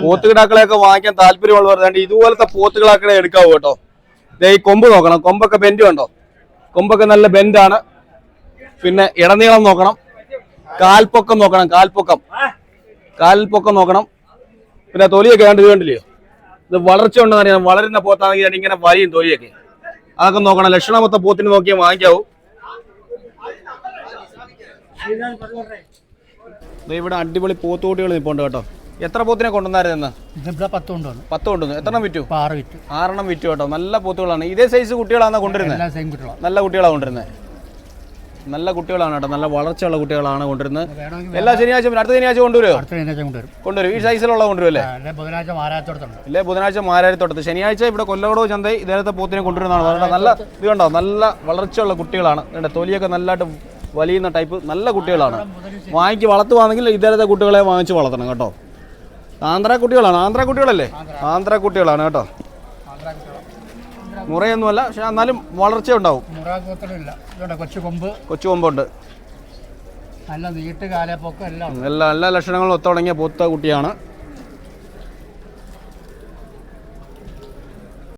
പോത്തുകിടാക്കളെയൊക്കെ വാങ്ങിക്കാൻ താല്പര്യമുള്ളവർ ഇതുപോലത്തെ പോത്തുകിടാക്കളെ എടുക്കാവൂ കേട്ടോ. ഈ കൊമ്പ് നോക്കണം, കൊമ്പൊക്കെ ബെൻഡ് കണ്ടോ, കൊമ്പൊക്കെ നല്ല ബെൻഡാണ്. പിന്നെ ഇടനീളം നോക്കണം, കാൽപ്പൊക്കം നോക്കണം, കാൽപ്പൊക്കം നോക്കണം. പിന്നെ തൊലിയൊക്കെ കണ്ടില്ലയോ, ഇത് വളർച്ച ഉണ്ടെന്ന് അറിയാം. വളരുന്ന പോത്താണെങ്കിൽ ഇങ്ങനെ വലിയും തൊലിയൊക്കെ, അതൊക്കെ നോക്കണം. ലക്ഷണമൊത്ത പോത്തിന് നോക്കിയാൽ വാങ്ങിക്കാവൂ. ഇവിടെ അടിപൊളി പോത്തുകുട്ടികൾ നിൽപ്പുണ്ട് കേട്ടോ. എത്ര പോത്തിനെ കൊണ്ടുവന്നായിരുന്നു? 10 കൊണ്ടുവന്നു. എത്രണ്ണം വിറ്റു? 6 വിറ്റു കേട്ടോ. നല്ല പോത്തുകളാണ്. ഇതേ സൈസ് കുട്ടികളാണ് കൊണ്ടുവരുന്നത്. നല്ല കുട്ടികളാണ് കൊണ്ടുവരുന്നത്. നല്ല കുട്ടികളാണ് കേട്ടോ. നല്ല വളർച്ചയുള്ള കുട്ടികളാണ് കൊണ്ടുവരുന്നത്. എല്ലാ ശനിയാഴ്ച അടുത്ത ശനിയാഴ്ച കൊണ്ടുവരും. ഈ സൈസിലുള്ള കൊണ്ടുവരുമല്ലേ? ഇല്ലേ, ബുധനാഴ്ച മാരാരിത്തോട്ടത്ത്, ശനിയാഴ്ച ഇവിടെ കൊല്ലകോട് ചന്ത ഇതേത്തെ പോത്തിനെ കൊണ്ടുവരുന്നതാണ്. നല്ല ഇത് കണ്ടോ, നല്ല വളർച്ചയുള്ള കുട്ടികളാണ്. തൊലിയൊക്കെ നല്ലതായിട്ട് വലിയുന്ന ടൈപ്പ് നല്ല കുട്ടികളാണ്. വളർത്തുവാണെങ്കിൽ ഇതേത്തെ കുട്ടികളെ വാങ്ങിച്ച് വളർത്തണം കേട്ടോ. ആന്ധ്ര കുട്ടികളാണ് കേട്ടോ. മുറയൊന്നുമല്ല, പക്ഷെ എന്നാലും വളർച്ച ഉണ്ടാവും. കൊച്ചുകൊമ്പുണ്ട്. എല്ലാ ലക്ഷണങ്ങളും ഒത്തുടങ്ങിയ പോത്ത കുട്ടിയാണ്.